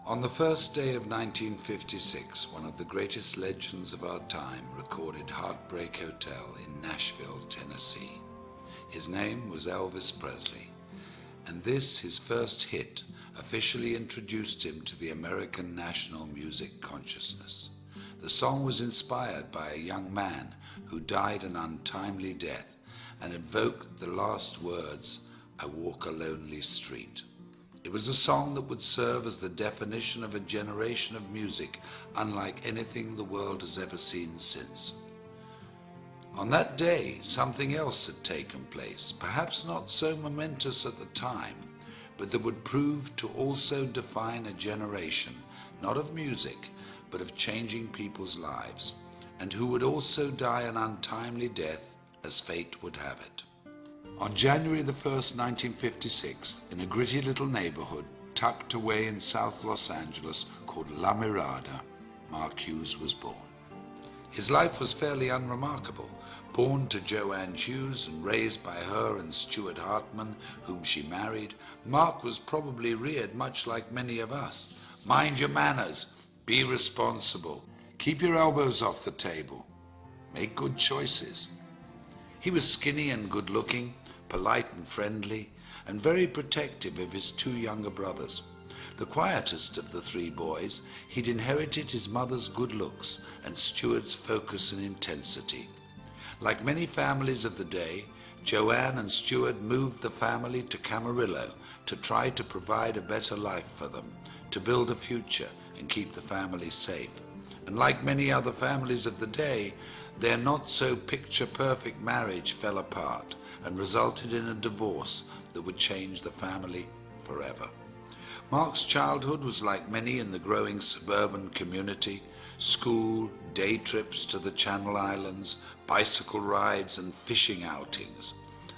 On the first day of 1956, one of the greatest legends of our time recorded Heartbreak Hotel in Nashville, Tennessee. His name was Elvis Presley, and this, his first hit, officially introduced him to the American national music consciousness. The song was inspired by a young man who died an untimely death and evoked the last words, "I walk a lonely street." It was a song that would serve as the definition of a generation of music unlike anything the world has ever seen since. On that day, something else had taken place, perhaps not so momentous at the time, but that would prove to also define a generation, not of music, but of changing people's lives, and who would also die an untimely death as fate would have it. On January the 1st, 1956, in a gritty little neighborhood tucked away in South Los Angeles called La Mirada, Mark Hughes was born. His life was fairly unremarkable. Born to Joanne Hughes and raised by her and Stuart Hartman, whom she married, Mark was probably reared much like many of us. Mind your manners, be responsible, keep your elbows off the table, make good choices. He was skinny and good-looking, polite and friendly, and very protective of his two younger brothers. The quietest of the three boys, he'd inherited his mother's good looks and Stuart's focus and intensity. Like many families of the day, Joanne and Stuart moved the family to Camarillo to try to provide a better life for them, to build a future and keep the family safe. And like many other families of the day, their not-so-picture-perfect marriage fell apart and resulted in a divorce that would change the family forever. Mark's childhood was like many in the growing suburban community: school, day trips to the Channel Islands, bicycle rides and fishing outings.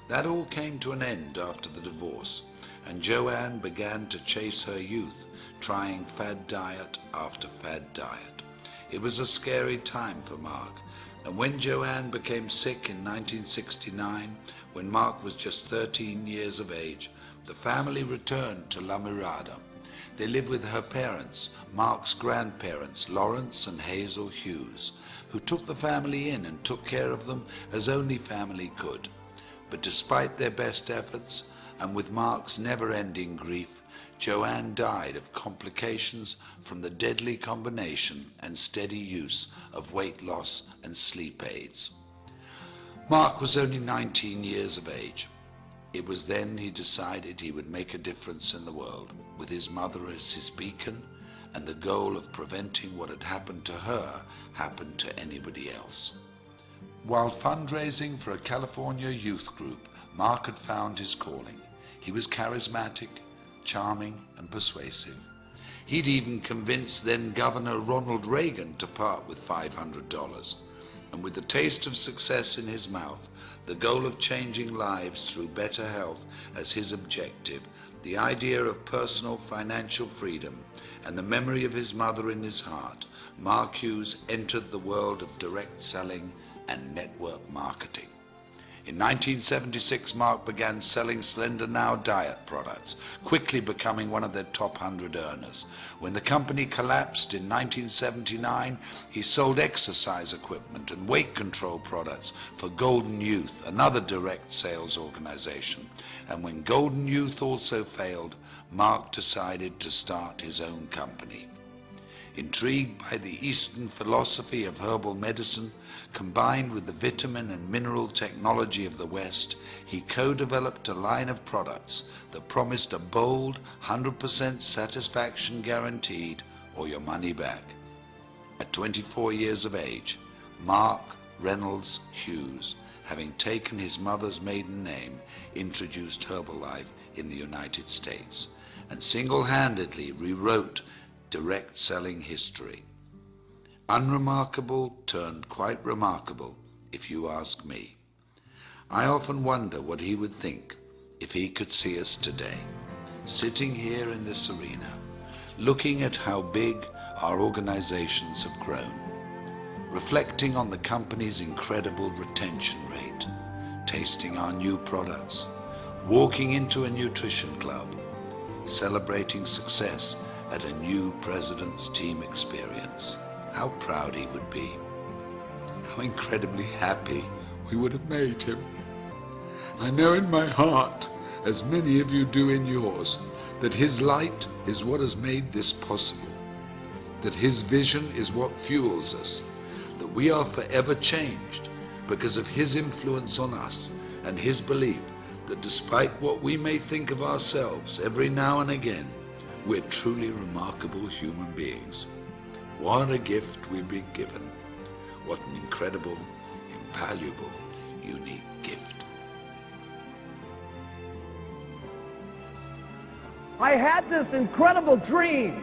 That all came to an end after the divorce, and Joanne began to chase her youth, trying fad diet after fad diet. It was a scary time for Mark, and when Joanne became sick in 1969, when Mark was just 13 years of age, the family returned to La Mirada. They lived with her parents, Mark's grandparents, Lawrence and Hazel Hughes, who took the family in and took care of them as only family could. But despite their best efforts, and with Mark's never-ending grief, Joanne died of complications from the deadly combination and steady use of weight loss and sleep aids. Mark was only 19 years of age. It was then he decided he would make a difference in the world, with his mother as his beacon, and the goal of preventing what had happened to her happened to anybody else. While fundraising for a California youth group, Mark had found his calling. He was charismatic, charming and persuasive. He'd even convinced then Governor Ronald Reagan to part with $500. And with the taste of success in his mouth, the goal of changing lives through better health as his objective, the idea of personal financial freedom, and the memory of his mother in his heart, Mark Hughes entered the world of direct selling and network marketing. In 1976, Mark began selling Slender Now diet products, quickly becoming one of their top 100 earners. When the company collapsed in 1979, he sold exercise equipment and weight control products for Golden Youth, another direct sales organization. And when Golden Youth also failed, Mark decided to start his own company. Intrigued by the Eastern philosophy of herbal medicine, combined with the vitamin and mineral technology of the West, he co-developed a line of products that promised a bold 100% satisfaction guaranteed or your money back. At 24 years of age, Mark Reynolds Hughes, having taken his mother's maiden name, introduced Herbalife in the United States and single-handedly rewrote direct selling history. Unremarkable turned quite remarkable, if you ask me. I often wonder what he would think if he could see us today, sitting here in this arena, looking at how big our organizations have grown, reflecting on the company's incredible retention rate, tasting our new products, walking into a nutrition club, celebrating success at a new president's team experience, how proud he would be. How incredibly happy we would have made him. I know in my heart, as many of you do in yours, that his light is what has made this possible, that his vision is what fuels us, that we are forever changed because of his influence on us and his belief that despite what we may think of ourselves every now and again, we're truly remarkable human beings. What a gift we've been given. What an incredible, invaluable, unique gift. I had this incredible dream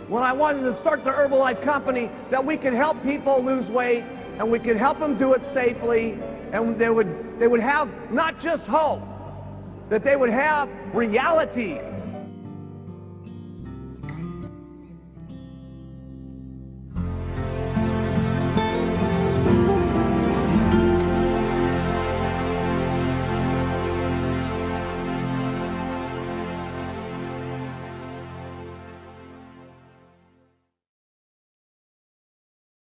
when I wanted to start the Herbalife company that we could help people lose weight and we could help them do it safely, and they would have not just hope, that they would have reality